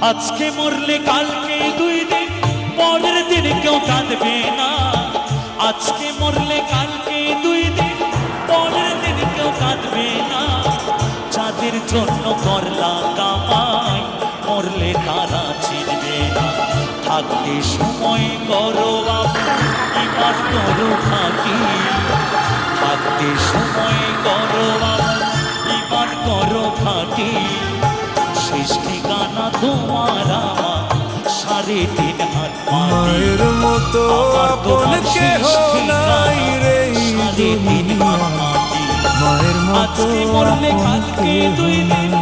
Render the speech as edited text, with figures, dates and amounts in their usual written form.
আজকে মরলে কালকে 2 দিন, পরের দিন কেউ কাঁদবে না। আজকে মরলে কালকে 2 দিন, পরের দিন কেউ কাঁদবে না। যাদের জন্য করলা কামাই, মরলে তারা চিনবে না। থাকতে সময় করো ইমান করো খাঁটি, থাকতে সময় করো ইমান করো খাঁটি। শেষ ঠিকানা তোমার আমার 3.5 হাত মায়ের মতো আপন কেহ নাই রে দুনিয়া, মায়ের মতো আজকে মরলে কালকে 2 দিন,